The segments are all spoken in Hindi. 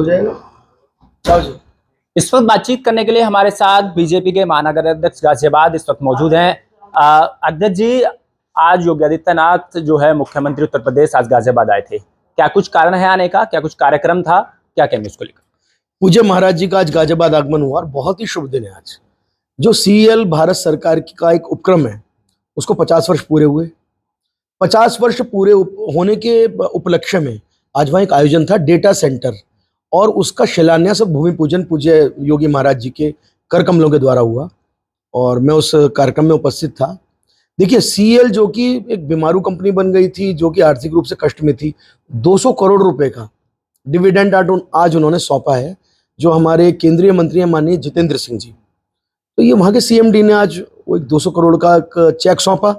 हो जाएगा। जाओ जी। इस वक्त बातचीत करने के लिए हमारे साथ बीजेपी के महानगर अध्यक्ष गाजियाबाद इस वक्त मौजूद हैं। अध्यक्ष जी, आज योगी आदित्यनाथ जो है मुख्यमंत्री उत्तर प्रदेश आज गाजियाबाद आए थे, क्या कुछ कारण है आने का, क्या कुछ कार्यक्रम था, क्या कहेंगे उसको लेकर? पूज्य महाराज जी का आज गाजियाबाद आगमन हुआ और बहुत ही शुभ दिन है आज। जो सीएल भारत सरकार का एक उपक्रम है, उसको 50 वर्ष पूरे हुए। 50 वर्ष पूरे होने के उपलक्ष्य में आज वहाँ एक आयोजन था डेटा सेंटर, और उसका शिलान्यास और भूमि पूजन पूज्य योगी महाराज जी के कर कमलों के द्वारा हुआ और मैं उस कार्यक्रम में उपस्थित था। देखिए, सीएल जो कि एक बीमारू कंपनी बन गई थी, जो कि आर्थिक रूप से कष्ट में थी, 200 करोड़ रुपए का डिविडेंड आज उन्होंने सौंपा है, जो हमारे केंद्रीय मंत्री हैं माननीय जितेंद्र सिंह जी। तो ये वहाँ के सीएमडी ने आज वो एक 200 करोड़ का एक चेक सौंपा,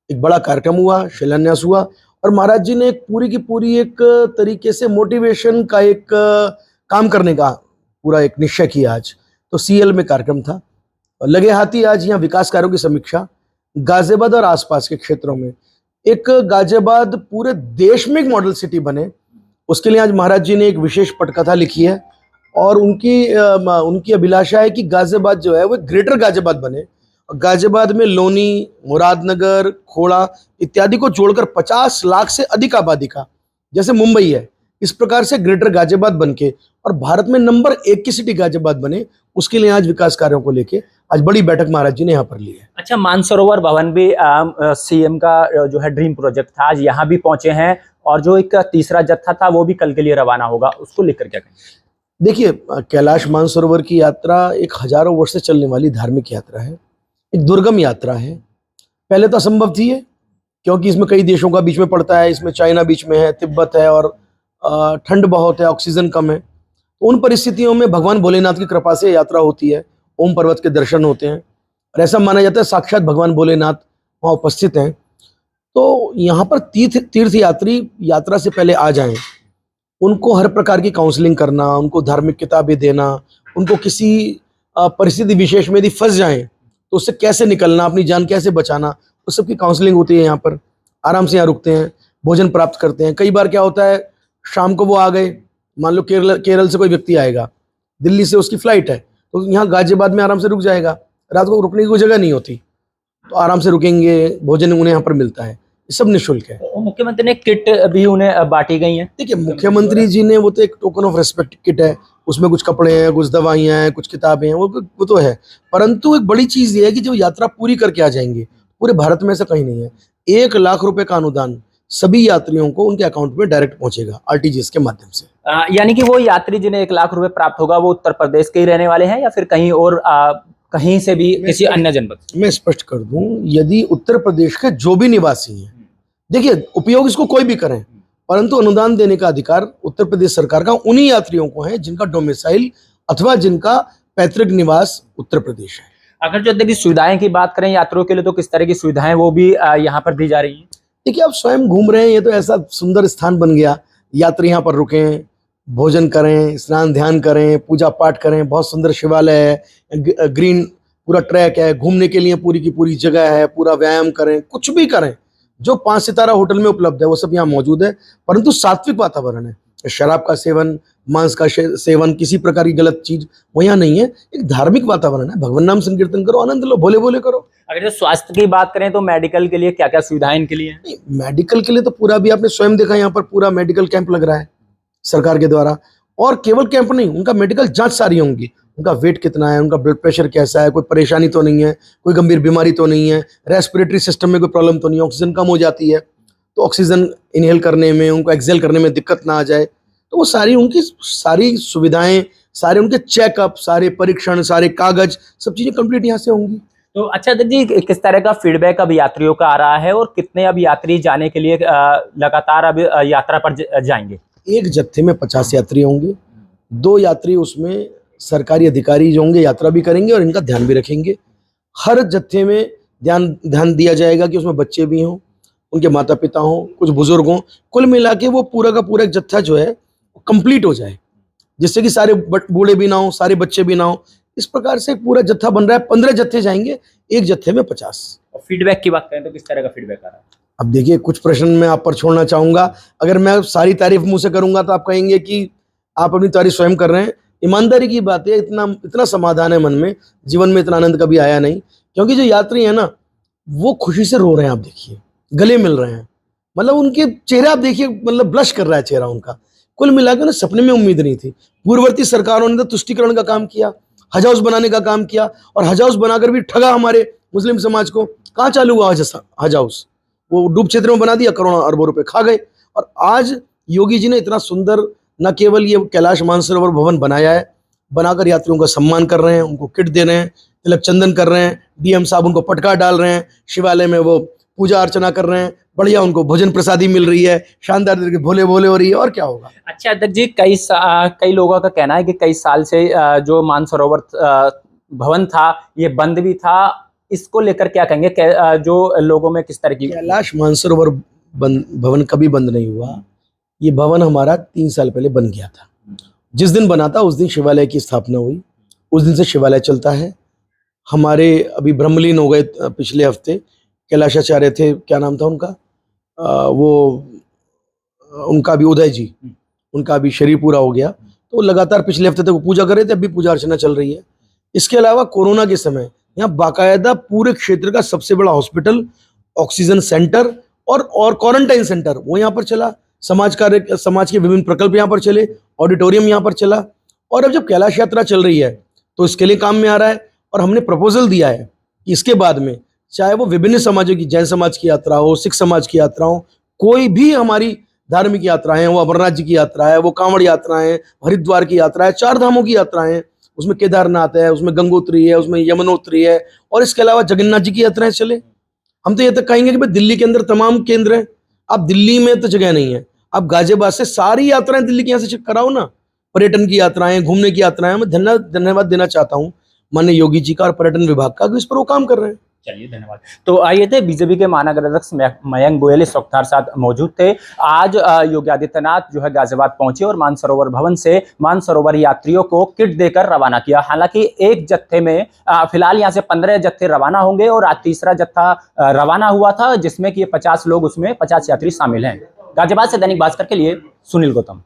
एक बड़ा कार्यक्रम हुआ, शिलान्यास हुआ, और महाराज जी ने एक पूरी की पूरी एक तरीके से मोटिवेशन का एक काम करने का पूरा एक निश्चय किया आज। तो सीएल में कार्यक्रम था, लगे हाथी आज यहाँ विकास कार्यों की समीक्षा गाजियाबाद और आसपास के क्षेत्रों में। एक गाजियाबाद पूरे देश में एक मॉडल सिटी बने, उसके लिए आज महाराज जी ने एक विशेष पटकथा लिखी है, और उनकी अभिलाषा है कि गाजियाबाद जो है वो ग्रेटर गाजियाबाद बने। गाजियाबाद में लोनी, मुरादनगर, खोड़ा इत्यादि को जोड़कर 50 लाख से अधिक आबादी का, जैसे मुंबई है, इस प्रकार से ग्रेटर गाजियाबाद बनके और भारत में नंबर 1 की सिटी गाजियाबाद बने, उसके लिए आज विकास कार्यों को लेके आज बड़ी बैठक महाराज जी ने यहाँ पर ली है। अच्छा, मानसरोवर भवन भी सीएम का जो है ड्रीम प्रोजेक्ट था, आज यहाँ भी पहुंचे हैं, और जो एक तीसरा जत्था था वो भी कल के लिए रवाना होगा, उसको लेकर क्या कहें? देखिए, कैलाश मानसरोवर की यात्रा एक हजारों वर्ष से चलने वाली धार्मिक यात्रा है, एक दुर्गम यात्रा है। पहले तो असंभव थी ये, क्योंकि इसमें कई देशों का बीच में पड़ता है, इसमें चाइना बीच में है, तिब्बत है, और ठंड बहुत है, ऑक्सीजन कम है। तो उन परिस्थितियों में भगवान भोलेनाथ की कृपा से यात्रा होती है, ओम पर्वत के दर्शन होते हैं, और ऐसा माना जाता है साक्षात भगवान भोलेनाथ वहाँ उपस्थित हैं। तो यहाँ पर तीर्थ यात्री यात्रा से पहले आ जाएं, उनको हर प्रकार की काउंसलिंग करना, उनको धार्मिक किताबें देना, उनको किसी परिस्थिति विशेष में यदि फंस जाएं तो उससे कैसे निकलना, अपनी जान कैसे बचाना, उस सब की काउंसलिंग होती है। यहाँ पर आराम से यहाँ रुकते हैं, भोजन प्राप्त करते हैं। कई बार क्या होता है, शाम को वो आ गए, मान लो केरल से कोई व्यक्ति आएगा, दिल्ली से उसकी फ्लाइट है, तो यहाँ गाजियाबाद में आराम से रुक जाएगा, रात को रुकने की कोई जगह नहीं होती, तो आराम से रुकेंगे, भोजन उन्हें यहाँ पर मिलता है, ये सब निःशुल्क है। मुख्यमंत्री ने किट भी उन्हें बांटी गई है। देखिए, मुख्यमंत्री जी ने, वो तो एक टोकन ऑफ रेस्पेक्ट किट है, उसमें कुछ कपड़े हैं, कुछ दवाइयाँ हैं, कुछ किताबें हैं, वो तो है। परंतु एक बड़ी चीज ये है कि जो यात्रा पूरी करके आ जाएंगे, पूरे भारत में ऐसा कहीं नहीं है, 1 लाख रुपए का अनुदान सभी यात्रियों को उनके अकाउंट में डायरेक्ट पहुंचेगा आरटीजीएस के माध्यम से। यानी कि वो यात्री जिन्हें 1 लाख रुपए प्राप्त होगा वो उत्तर प्रदेश के ही रहने वाले हैं, या फिर कहीं और कहीं से भी किसी अन्य जनपद? मैं स्पष्ट कर दूं, यदि उत्तर प्रदेश के जो भी निवासी हैं, देखिए उपयोग इसको कोई भी करें, परंतु अनुदान देने का अधिकार उत्तर प्रदेश सरकार का उन्हीं यात्रियों को है जिनका डोमिसाइल अथवा जिनका पैतृक निवास उत्तर प्रदेश है। अगर जो देखिए सुविधाएं की बात करें यात्रियों के लिए, तो किस तरह की सुविधाएं वो भी यहाँ पर दी जा रही है? देखिए, आप स्वयं घूम रहे हैं, ये तो ऐसा सुंदर स्थान बन गया, यात्री यहाँ पर रुकें, भोजन करें, स्नान ध्यान करें, पूजा पाठ करें, बहुत सुंदर शिवालय है, ग्रीन पूरा ट्रैक है, घूमने के लिए पूरी की पूरी जगह है, पूरा व्यायाम करें, कुछ भी करें, जो 5 सितारा होटल में उपलब्ध है वो सब यहाँ मौजूद है। परंतु सात्विक वातावरण है, शराब का सेवन, मांस का सेवन, किसी प्रकार की गलत चीज वो यहाँ नहीं है। एक धार्मिक वातावरण है, भगवान नाम संकीर्तन करो, आनंद लो, भोले भोले करो। अगर जो स्वास्थ्य की बात करें तो मेडिकल के लिए क्या क्या सुविधाएं इनके लिए है? मेडिकल के लिए तो पूरा, भी आपने स्वयं देखा, यहाँ पर पूरा मेडिकल कैंप लग रहा है सरकार के द्वारा, और केवल कैंप नहीं, उनका मेडिकल जांच सारी होंगी, उनका वेट कितना है, उनका ब्लड प्रेशर कैसा है, कोई परेशानी तो नहीं है, कोई गंभीर बीमारी तो नहीं है, रेस्पिरेटरी सिस्टम में कोई प्रॉब्लम तो नहीं है, ऑक्सीजन कम हो जाती है तो ऑक्सीजन इनहेल करने में, उनको एक्सेल करने में दिक्कत ना आ जाए, तो वो सारी उनकी सारी सुविधाएं, सारे उनके चेकअप, सारे परीक्षण, सारे कागज, सब चीजें कंप्लीट यहाँ से होंगी। तो अच्छा जी, किस तरह का फीडबैक अब यात्रियों का आ रहा है, और कितने अब यात्री जाने के लिए लगातार अब यात्रा पर जाएंगे? एक जत्थे में 50 यात्री होंगे, 2 यात्री उसमें सरकारी अधिकारी जो होंगे यात्रा भी करेंगे और इनका ध्यान भी रखेंगे। हर जत्थे में ध्यान दिया जाएगा कि उसमें बच्चे भी हों, उनके माता पिता हों, कुछ बुजुर्ग हों, कुल मिला के वो पूरा का पूरा एक जत्था जो है कंप्लीट हो जाए, जिससे कि सारे बूढ़े भी ना हो, सारे बच्चे भी ना हो। इस प्रकार से पूरा जत्था बन रहा है, 15 जत्थे जाएंगे, एक जत्थे में 50। और फीडबैक की बात करें तो किस तरह का फीडबैक आ रहा है? अब देखिए, कुछ प्रश्न मैं आप पर छोड़ना चाहूंगा, अगर मैं सारी तारीफ मुंह से करूंगा तो आप कहेंगे कि आप अपनी तारीफ स्वयं कर रहे हैं। ईमानदारी की बात है, इतना समाधान है मन में, जीवन में इतना आनंद कभी आया नहीं। क्योंकि जो यात्री है ना, वो खुशी से रो रहे हैं, आप देखिए, गले मिल रहे हैं, मतलब उनके चेहरे आप देखिए, मतलब ब्लश कर रहा है चेहरा उनका। कुल मिलाकर उन्हें सपने में उम्मीद नहीं थी। पूर्ववर्ती सरकारों ने तो तुष्टिकरण का काम किया, हज हाउस बनाने का काम किया, और हज हाउस बनाकर भी ठगा हमारे मुस्लिम समाज को। कहाँ चालू हुआ हज हाउस? वो डूब क्षेत्र में बना दिया, करोड़ों अरबों रुपए खा गए। और आज योगी जी ने इतना सुंदर न केवल ये कैलाश मानसरोवर भवन बनाया है, बनाकर यात्रियों का सम्मान कर रहे हैं, उनको किट दे रहे हैं, तिलक चंदन कर रहे हैं, डीएम साहब उनको पटका डाल रहे हैं, शिवालय में वो पूजा अर्चना कर रहे हैं, बढ़िया उनको भोजन प्रसादी मिल रही है, शानदार तरीके भोले भोले हो रही है, और क्या होगा। अच्छा अध्यक्ष जी, कई लोगों का कहना है कि कई साल से जो मानसरोवर भवन था ये बंद भी था, इसको लेकर क्या कहेंगे? जो लोगों में किस तरह की? कैलाश मानसरोवर भवन कभी बंद नहीं हुआ। ये भवन हमारा 3 साल पहले बन गया था। जिस दिन बना था उस दिन शिवालय की स्थापना हुई, उस दिन से शिवालय चलता है। हमारे अभी ब्रह्मलीन हो गए पिछले हफ्ते, कैलाशाचार्य थे, क्या नाम था उनका, उनका भी उदय जी, उनका भी शरीर पूरा हो गया, तो लगातार पिछले हफ्ते तक वो पूजा कर रहे थे, अभी पूजा अर्चना चल रही है। इसके अलावा कोरोना के समय यहाँ बाकायदा पूरे क्षेत्र का सबसे बड़ा हॉस्पिटल, ऑक्सीजन सेंटर और क्वारंटाइन सेंटर वो यहाँ पर चला। समाज के विभिन्न प्रकल्प यहाँ पर चले, ऑडिटोरियम यहाँ पर चला। और अब जब कैलाश यात्रा चल रही है तो इसके लिए काम में आ रहा है, और हमने प्रपोजल दिया है कि इसके बाद में चाहे वो विभिन्न समाजों की, जैन समाज की यात्रा हो, सिख समाज की यात्रा हो, कोई भी हमारी धार्मिक यात्राएं, वो अमरनाथ जी की यात्रा है, वो कांवड़ यात्राएं, हरिद्वार की यात्रा है, 4 धामों की यात्राएं, उसमें केदारनाथ है, उसमें गंगोत्री है, उसमें यमुनोत्री है, और इसके अलावा जगन्नाथ जी की यात्राएं चले। हम तो ये तक कहेंगे कि भाई दिल्ली के अंदर तमाम केंद्र हैं, अब दिल्ली में तो जगह नहीं है, अब गाजियाबाद से सारी यात्राएं दिल्ली के यहाँ से कराओ ना, पर्यटन की यात्राएं, घूमने की यात्राएं। मैं धन्यवाद देना चाहता हूँ माननीय योगी जी का और पर्यटन विभाग का, इस पर वो काम कर रहे हैं। चलिए धन्यवाद। तो आइए थे बीजेपी के महानगर अध्यक्ष मयंक गोयल इस वक्त हमारे साथ मौजूद थे। आज योगी आदित्यनाथ जो है गाजियाबाद पहुंचे और मानसरोवर भवन से मानसरोवर यात्रियों को किट देकर रवाना किया। हालांकि एक जत्थे में फिलहाल यहां से 15 जत्थे रवाना होंगे और आज तीसरा जत्था रवाना हुआ था, जिसमें कि 50 लोग, उसमें 50 यात्री शामिल हैं। गाजियाबाद से दैनिक भास्कर के लिए सुनील गौतम।